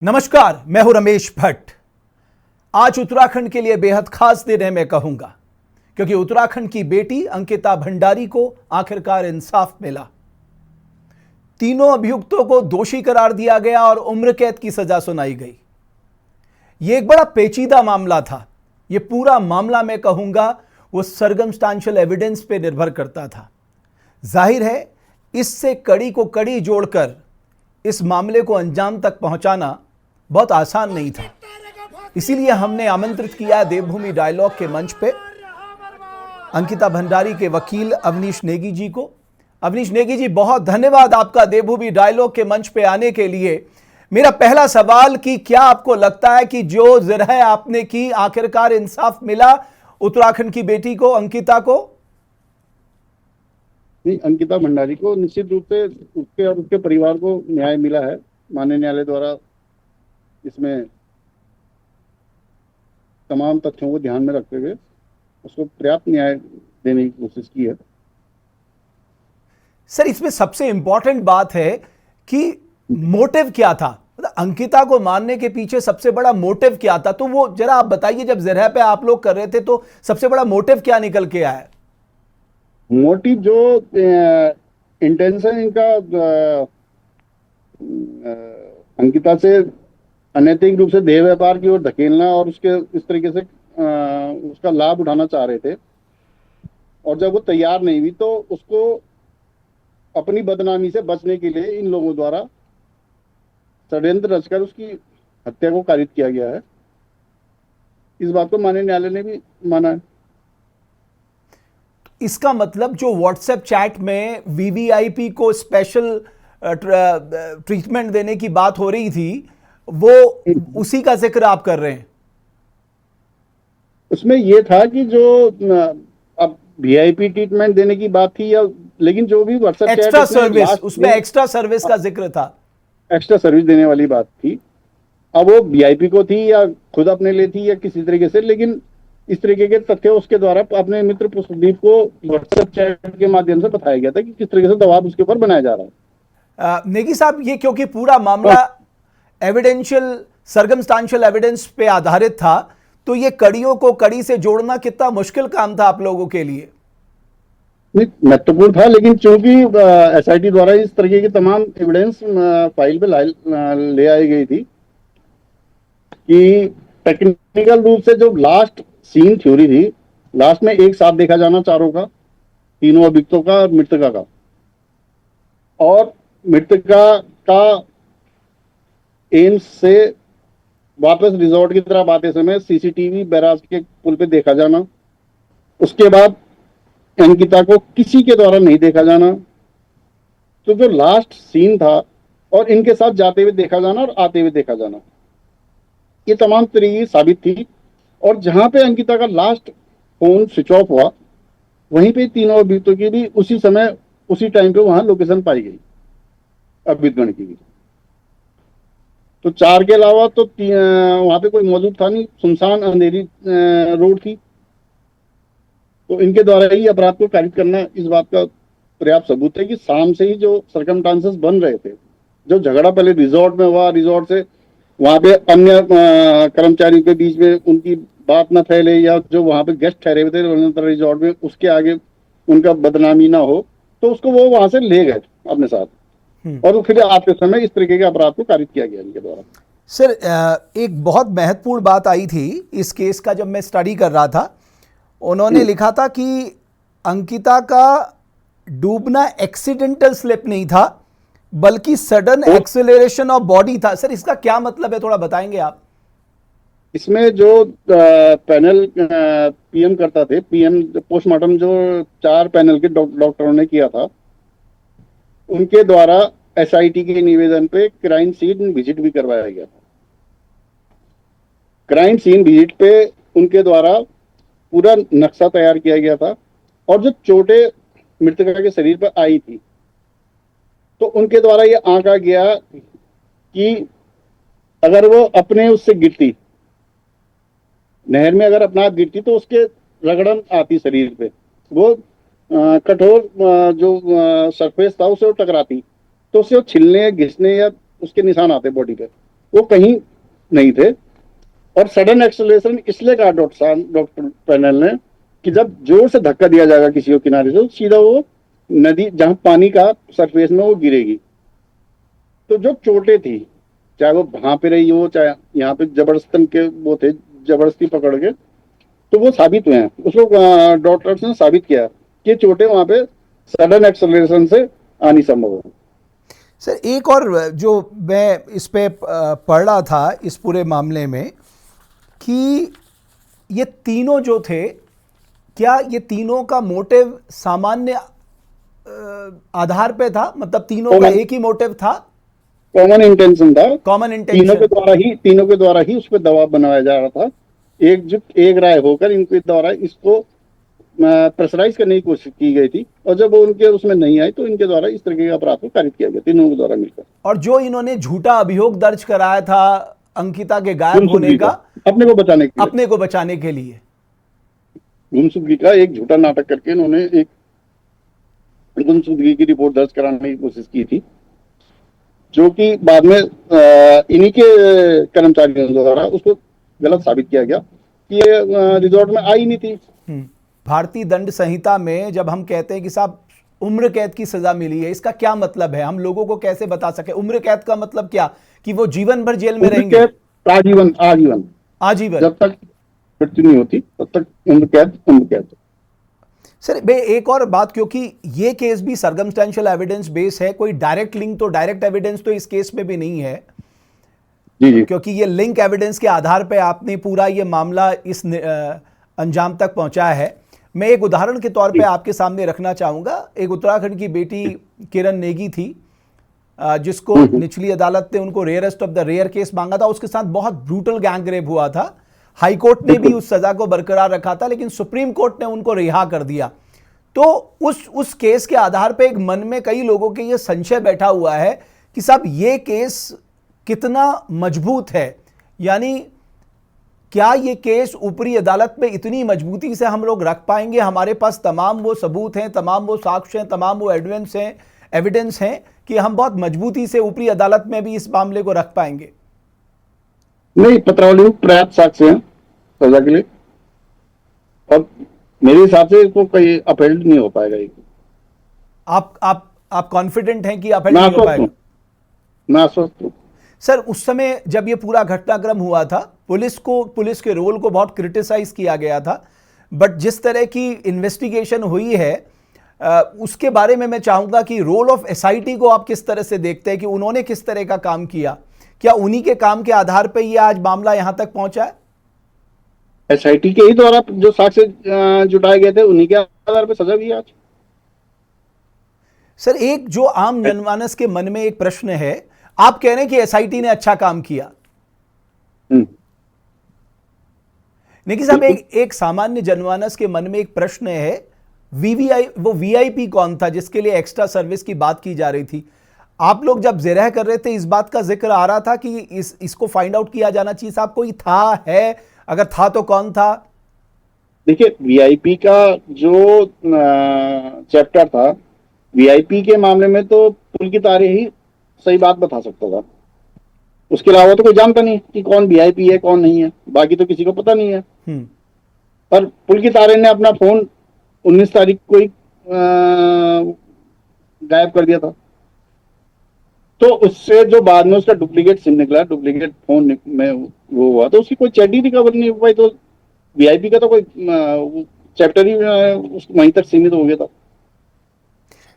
नमस्कार, मैं हूं रमेश भट्ट। आज उत्तराखंड के लिए बेहद खास दिन है, मैं कहूंगा, क्योंकि उत्तराखंड की बेटी अंकिता भंडारी को आखिरकार इंसाफ मिला। तीनों अभियुक्तों को दोषी करार दिया गया और उम्र कैद की सजा सुनाई गई। यह एक बड़ा पेचीदा मामला था। यह पूरा मामला, मैं कहूंगा, वो सर्कमस्टेंशियल एविडेंस पे निर्भर करता था। जाहिर है, इससे कड़ी को कड़ी जोड़कर इस मामले को अंजाम तक पहुंचाना बहुत आसान नहीं था। इसीलिए हमने आमंत्रित किया देवभूमि डायलॉग के मंच पे अंकिता भंडारी के वकील अवनीश नेगी जी को। अवनीश नेगी जी, बहुत धन्यवाद आपका देवभूमि डायलॉग के मंच पे आने के लिए। मेरा पहला सवाल कि क्या आपको लगता है कि जो जिरह आपने की, आखिरकार इंसाफ मिला उत्तराखंड की बेटी को, अंकिता को? नहीं, अंकिता भंडारी को निश्चित रूप से उसके और उसके परिवार को न्याय मिला है। माननीय न्यायालय द्वारा इसमें तमाम तथ्यों को ध्यान में रखते हुए उसको पर्याप्त न्याय देने की कोशिश की है। सर, इसमें सबसे इंपॉर्टेंट बात है कि मोटिव क्या था, मतलब अंकिता को मारने के पीछे सबसे बड़ा मोटिव क्या था? तो वो जरा आप बताइए, जब जिरह पे आप लोग कर रहे थे तो सबसे बड़ा मोटिव क्या निकल के आया? मोटिव जो इंटेंशन इनका अंकिता से अनैतिक रूप से देह व्यापार की ओर धकेलना और उसके इस तरीके से उसका लाभ उठाना चाह रहे थे, और जब वो तैयार नहीं हुई तो उसको अपनी बदनामी से बचने के लिए इन लोगों द्वारा षड्यंत्र रचकर उसकी हत्या को कारित किया गया है। इस बात को माननीय न्यायालय ने भी माना है। इसका मतलब जो व्हाट्सएप चैट में वीवीआईपी को स्पेशल ट्रीटमेंट देने की बात हो रही थी, वो उसी का जिक्र आप कर रहे हैं? उसमें यह था कि जो अब वीआईपी ट्रीटमेंट देने की बात थी, या लेकिन जो भी व्हाट्सएप चैट एक्स्ट्रा सर्विस, उसमें एक्स्ट्रा सर्विस का जिक्र था, एक्स्ट्रा सर्विस देने वाली बात थी। अब वो वीआईपी को थी या खुद अपने लिए थी या किसी तरीके से, लेकिन इस तरीके के तथ्य उसके द्वारा अपने मित्र पुष्पदीप को व्हाट्सएप चैट के माध्यम से बताया गया था कि किस तरीके से दबाव उसके ऊपर बनाया जा रहा है। नेगी साहब, ये क्योंकि पूरा मामला एविडेंशियल सर्कमस्टेंशियल एविडेंस पे आधारित था, तो ये कड़ियों को कड़ी से जोड़ना कितना मुश्किल काम था आप लोगों के लिए? महत्वपूर्ण था, लेकिन चूंकि एसआईटी द्वारा इस तरीके की तमाम एविडेंस फाइल पे ले आई गई थी कि टेक्निकल रूप से जो लास्ट सीन थ्योरी थी, लास्ट में एक साथ देखा जाना चारों का, तीनों अभियुक्तों का और मृतका का, और मृतका का एम्स से वापस रिजॉर्ट की तरफ आते समय सीसीटीवी बैराज के पुल पे देखा जाना, उसके बाद अंकिता को किसी के द्वारा नहीं देखा जाना। तो जो लास्ट सीन था और इनके साथ जाते हुए देखा जाना और आते हुए देखा जाना, ये तमाम तरीके साबित थी। और जहां पे अंकिता का लास्ट फोन स्विच ऑफ हुआ, वहीं पे तीनों अभियुक्तों की भी उसी समय उसी टाइम पे वहां लोकेशन पाई गई अभियुक्तगण की भी। तो चार के अलावा तो वहां पे कोई मौजूद था नहीं, सुनसान अंधेरी रोड थी। तो इनके द्वारा ही अपराध को कारित करना इस बात का पर्याप्त सबूत है कि शाम से ही जो सर्कमस्टांसेस बन रहे थे, जो झगड़ा पहले रिजॉर्ट में हुआ, रिजॉर्ट से वहां पे अन्य कर्मचारियों के बीच में उनकी बात न फैले, या जो वहां पे गेस्ट ठहरे हुए थे रिजॉर्ट में, उसके आगे उनका बदनामी ना हो, तो उसको वो वहां से ले गए अपने साथ, और फिर आते समय इस तरीके के अपराध को कारित किया गया इनके द्वारा। सर, एक बहुत महत्वपूर्ण बात आई थी इस केस का, जब मैं स्टडी कर रहा था, उन्होंने लिखा था कि अंकिता का डूबना एक्सीडेंटल स्लिप नहीं था, बल्कि सडन एक्सेलरेशन ऑफ बॉडी था। सर, इसका क्या मतलब है, थोड़ा बताएंगे आप? इसमें जो पैनल पीएम करता थे, पीएम पोस्टमार्टम जो 4 पैनल के डॉक्टरों ने किया था, उनके द्वारा एसआईटी के निवेदन पे क्राइम सीन विजिट भी करवाया गया था। क्राइम सीन विजिट पे उनके द्वारा पूरा नक्शा तैयार किया गया था, और जो चोटें मृतका के शरीर पर आई थी, तो उनके द्वारा ये आंका गया कि अगर वो अपने उससे गिरती, नहर में अगर अपना हाथ गिरती, तो उसके रगड़न आती शरीर पे, वो कठोर जो सरफेस था उसे वो टकराती, तो उससे वो छिलने, घिसने या उसके निशान आते बॉडी पे। वो कहीं नहीं थे। और सडन एक्सेलरेशन इसलिए कहा डॉक्टर पैनल ने कि जब जोर से धक्का दिया जाएगा किसी को किनारे से, तो सीधा वो नदी जहां पानी का सरफेस में वो गिरेगी। तो जो चोटें थी, चाहे वो वहां पे रही हो चाहे यहाँ पे जबरदस्तन के वो थे, जबरदस्ती पकड़ के, तो वो साबित हुए हैं। उसको डॉक्टर्स ने साबित किया कि चोटें वहां पे सडन एक्सेलरेशन से आनी संभव है। सर एक और जो मैं इस पे पढ़ रहा था इस पूरे मामले में कि ये तीनों जो थे, क्या ये तीनों का मोटिव सामान्य आधार पे था, मतलब तीनों का एक ही मोटिव था, कॉमन इंटेंशन था, कॉमन तीनों इंटेंशन? के द्वारा ही उस पर दबाव बनाया जा रहा था। एकजुट एक राय होकर इनके द्वारा इसको प्रेशराइज करने की कोशिश की गई थी, और जब वो उनके उसमें नहीं आई तो इनके द्वारा इस तरीके का अपराध को कारित किया गया, तीनों के द्वारा मिलकर। और जो इन्होंने झूठा अभियोग दर्ज कराया था अंकिता के गायब होने का, अपने को बचाने के लिए, अपने को बचाने के लिए, गुमशुदगी का एक झूठा नाटक करके इन्होंने एक गुमशुदगी की रिपोर्ट दर्ज कराने की कोशिश की थी, जो कि बाद में इन्हीं के कर्मचारियों द्वारा उसको गलत साबित किया गया कि ये रिजॉर्ट में आई नहीं थी। भारतीय दंड संहिता में जब हम कहते हैं कि साहब उम्र कैद की सजा मिली है, इसका क्या मतलब है? हम लोगों को कैसे बता सके? उम्र कैद का मतलब क्या, कि वो जीवन भर जेल में रहेंगे? आजीवन, आजीवन, आजीवन, जब तक मृत्यु नहीं होती तब तक उम्र कैद, उम्र कैद। सर बे एक और बात, क्योंकि ये केस भी सर्कमस्टेंशियल एविडेंस बेस है, कोई डायरेक्ट लिंक तो डायरेक्ट एविडेंस तो इस केस में भी नहीं है, जी। क्योंकि ये लिंक एविडेंस के आधार पे आपने पूरा ये मामला इस अंजाम तक पहुंचाया है। मैं एक उदाहरण के तौर पे आपके सामने रखना चाहूंगा। एक उत्तराखंड की बेटी किरण नेगी थी, जिसको निचली अदालत ने उनको rarest of the rare case मांगा था। उसके साथ बहुत ब्रूटल गैंग रेप हुआ था। हाई कोर्ट ने भी उस सजा को बरकरार रखा था, लेकिन सुप्रीम कोर्ट ने उनको रिहा कर दिया। तो उस केस के आधार पे एक मन में कई लोगों के ये संशय बैठा हुआ है कि साहब ये केस कितना मजबूत है, यानी क्या ये केस ऊपरी अदालत में इतनी मजबूती से हम लोग रख पाएंगे? हमारे पास तमाम वो सबूत हैं, तमाम वो साक्ष्य हैं, तमाम वो एविडेंस हैं कि हम बहुत मजबूती से ऊपरी अदालत में भी इस मामले को रख पाएंगे? नहीं, पत्रावली में पर्याप्त साक्ष्य हैं सजा के लिए, और मेरे हिसाब से इसको कहीं अपहेल्ड नहीं हो पाएगा। आप कॉन्फिडेंट हैं कि अपहेल्ड नहीं हो पाएगा? मैं आश्वस्त हूं। सर उस समय जब ये पूरा घटनाक्रम हुआ था, पुलिस के रोल को बहुत क्रिटिसाइज किया गया था, बट जिस तरह की इन्वेस्टिगेशन हुई है उसके बारे में मैं चाहूंगा कि रोल ऑफ एसआईटी को आप किस तरह से देखते हैं, कि उन्होंने किस तरह का काम किया? क्या उन्हीं के काम के आधार पर ये आज मामला यहां तक पहुंचा है? एसआईटी के ही द्वारा जो साक्ष्य जुटाए गए थे उन्हीं के आधार पर सजा हुई आज। सर एक जो आम जनमानस के मन में एक प्रश्न है, आप कह रहे हैं कि एसआईटी ने अच्छा काम किया, लेकिन साहब एक सामान्य जनमानस के मन में एक प्रश्न है, वो वीआईपी कौन था जिसके लिए एक्स्ट्रा सर्विस की बात की जा रही थी? आप लोग जब जिरह कर रहे थे इस बात का जिक्र आ रहा था कि इसको फाइंड आउट किया जाना चाहिए। साहब कोई था, है? अगर था तो कौन था? देखिए, वीआईपी का जो चैप्टर था, वीआईपी के मामले में तो पुलकित आर्य ही सही बात बता सकता था। उसके अलावा तो कोई जानता नहीं कि कौन वीआईपी है कौन नहीं है, बाकी तो किसी को पता नहीं है। पर पुलकित आर्य ने अपना फोन 19 तारीख को ही गायब कर दिया था, तो उससे जो बाद में उसका डुप्लीकेट सिम निकला, डुप्लीकेट फोन में वो हुआ, तो उसकी कोई चैट रिकवर नहीं हो पाई। तो वीआईपी का तो कोई चैप्टर ही वहीं तक सीमित हो गया था।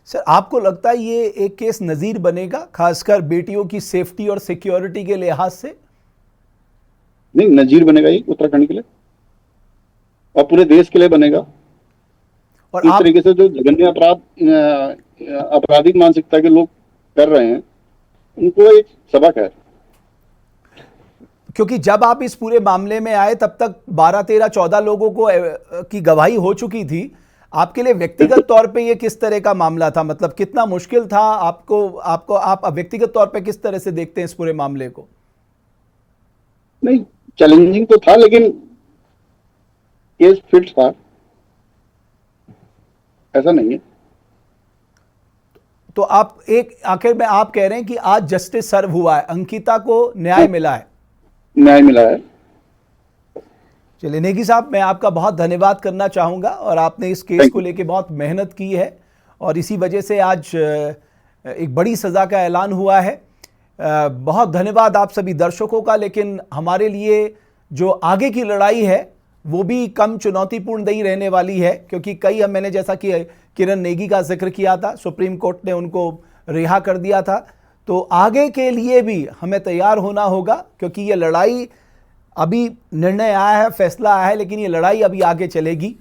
सर आपको लगता है ये एक केस नजीर बनेगा, खासकर बेटियों की सेफ्टी और सिक्योरिटी के लिहाज से? नहीं, नजीर बनेगा ये उत्तराखंड के लिए और पूरे देश के लिए बनेगा। और इस तरीके से जो जघन्य आपराधिक मानसिकता के लोग कर रहे हैं, उनको एक सबक है। क्योंकि जब आप इस पूरे मामले में आए तब तक 12, 13, 14 लोगों को की गवाही हो चुकी थी। आपके लिए व्यक्तिगत तौर पे ये किस तरह का मामला था? मतलब कितना मुश्किल था आप व्यक्तिगत तौर पे किस तरह से देखते हैं इस पूरे मामले को? नहीं, चैलेंजिंग तो था, लेकिन केस फिट था, ऐसा नहीं है। तो आप एक आखिर में आप कह रहे हैं कि आज जस्टिस सर्व हुआ है, अंकिता को न्याय मिला है। न्याय मिला है। चलिए नेगी साहब, मैं आपका बहुत धन्यवाद करना चाहूँगा, और आपने इस केस को लेके बहुत मेहनत की है और इसी वजह से आज एक बड़ी सज़ा का ऐलान हुआ है। बहुत धन्यवाद आप सभी दर्शकों का। लेकिन हमारे लिए जो आगे की लड़ाई है वो भी कम चुनौतीपूर्ण नहीं रहने वाली है, क्योंकि कई मैंने जैसा कि किरण नेगी का जिक्र किया था, सुप्रीम कोर्ट ने उनको रिहा कर दिया था। तो आगे के लिए भी हमें तैयार होना होगा, क्योंकि ये लड़ाई अभी निर्णय आया है, फैसला आया है, लेकिन ये लड़ाई अभी आगे चलेगी।